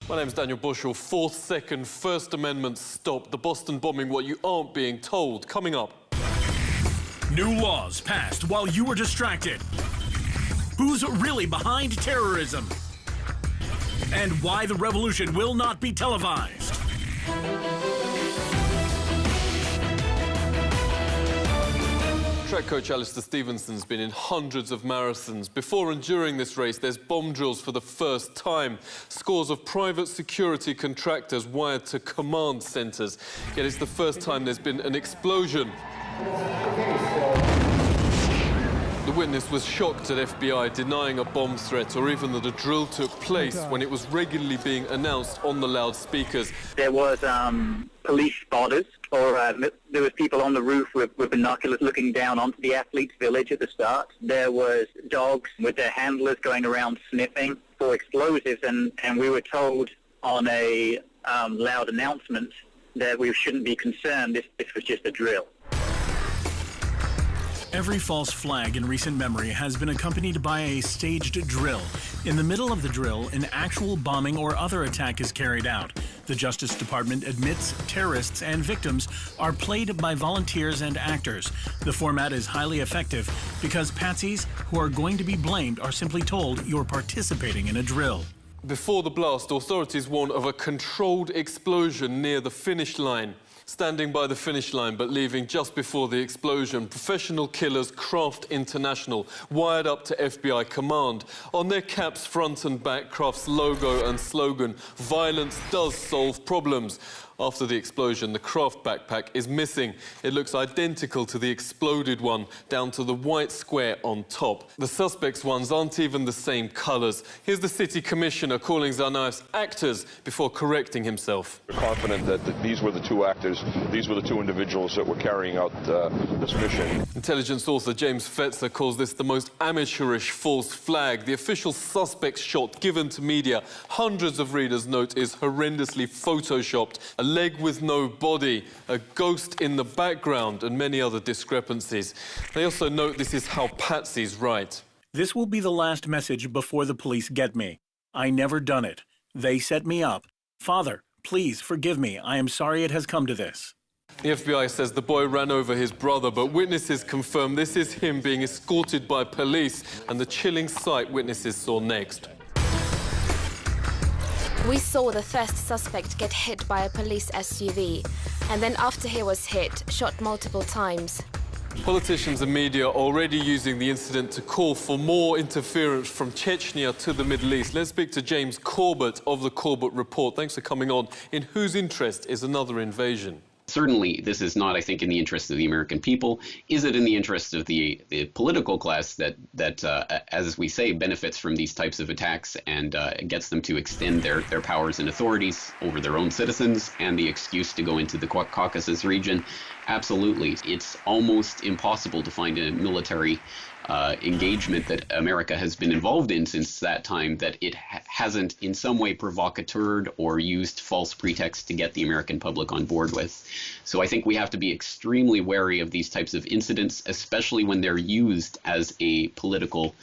My name's Daniel Bushell. Fourth, second, First Amendment stop. The Boston bombing, what you aren't being told. Coming up. New laws passed while you were distracted. Who's really behind terrorism? And why the revolution will not be televised. Track coach Alistair Stevenson's been in hundreds of marathons. Before and during this race, there's bomb drills for the first time. Scores of private security contractors wired to command centres. Yet it's the first time there's been an explosion. The witness was shocked at FBI denying a bomb threat or even that a drill took place when it was regularly being announced on the loudspeakers. There was police spotters, or there was people on the roof with binoculars looking down onto the athletes' village at the start. There was dogs with their handlers going around sniffing for explosives, and we were told on a loud announcement that we shouldn't be concerned, this was just a drill. Every false flag in recent memory has been accompanied by a staged drill. In the middle of the drill, an actual bombing or other attack is carried out. The Justice Department admits terrorists and victims are played by volunteers and actors. The format is highly effective because patsies who are going to be blamed are simply told you're participating in a drill. Before the blast, authorities warned of a controlled explosion near the finish line. Standing by the finish line but leaving just before the explosion, professional killers Kraft International wired up to FBI command. On their caps, front and back, Kraft's logo and slogan, "Violence does solve problems." After the explosion, the Kraft backpack is missing. It looks identical to the exploded one, down to the white square on top. The suspects' ones aren't even the same colours. Here's the city commissioner calling Tsarnaev's actors before correcting himself. We're confident that these were the two actors, these were the two individuals that were carrying out this mission. Intelligence author James Fetzer calls this the most amateurish false flag. The official suspect's shot given to media, hundreds of readers note, is horrendously photoshopped. A leg with no body, a ghost in the background, and many other discrepancies. They also note this is how patsies write. This will be the last message before the police get me. I never done it. They set me up. Father, please forgive me. I am sorry it has come to this. The FBI says the boy ran over his brother, but witnesses confirm this is him being escorted by police, and the chilling sight witnesses saw next. We saw the first suspect get hit by a police SUV, and then after he was hit, shot multiple times. Politicians and media are already using the incident to call for more interference from Chechnya to the Middle East. Let's speak to James Corbett of the Corbett Report. Thanks for coming on. In whose interest is another invasion? Certainly, this is not, I think, in the interest of the American people. Is it in the interest of the political class that as we say, benefits from these types of attacks and gets them to extend their powers and authorities over their own citizens and the excuse to go into the Caucasus region? Absolutely. It's almost impossible to find a military engagement that America has been involved in since that time that it hasn't in some way provocateured or used false pretexts to get the American public on board with. So I think we have to be extremely wary of these types of incidents, especially when they're used as a political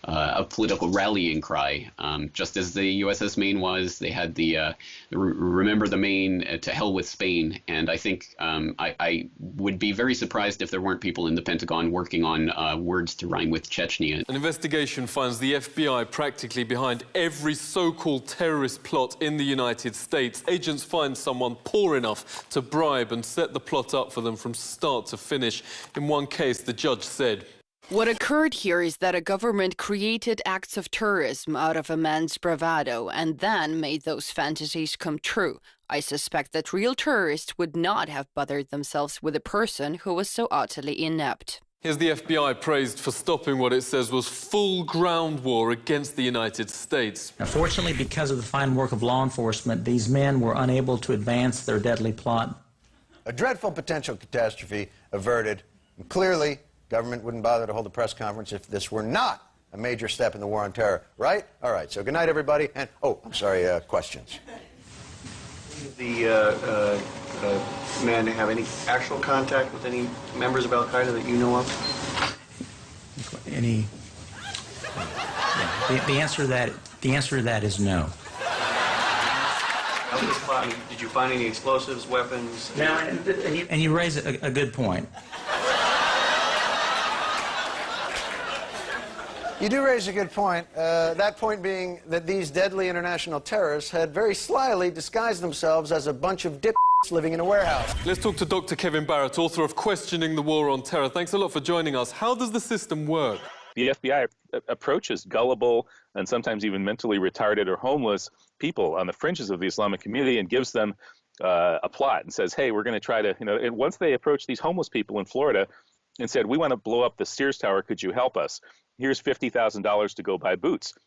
rallying cry. Just as the USS Maine was, they had the remember the Maine, to hell with Spain. And I think I would be very surprised if there weren't people in the Pentagon working on words to rhyme with Chechnya. An investigation finds the FBI practically behind every so-called terrorist plot in the United States. Agents find someone poor enough to bribe and set the plot up for them from start to finish. In one case, the judge said, "What occurred here is that a government created acts of terrorism out of a man's bravado and then made those fantasies come true. I suspect that real terrorists would not have bothered themselves with a person who was so utterly inept." Here's the FBI praised for stopping what it says was full ground war against the United States. Now, fortunately, because of the fine work of law enforcement, these men were unable to advance their deadly plot. A dreadful potential catastrophe averted. And clearly, government wouldn't bother to hold a press conference if this were not a major step in the war on terror, right? All right, so good night, everybody. And, oh, I'm sorry, questions. The man have any actual contact with any members of Al-Qaeda that you know of? Any? Yeah, the answer to that is no. How was the plot? I mean, did you find any explosives, weapons? Now, and you raise a good point. You do raise a good point. That point being that these deadly international terrorists had very slyly disguised themselves as a bunch of dipshits living in a warehouse. Let's talk to Dr. Kevin Barrett, author of Questioning the War on Terror. Thanks a lot for joining us. How does the system work? The FBI approaches gullible and sometimes even mentally retarded or homeless people on the fringes of the Islamic community and gives them a plot and says, hey, we're going to try to, and once they approach these homeless people in Florida and said, we want to blow up the Sears Tower, could you help us? Here's $50,000 to go buy boots. And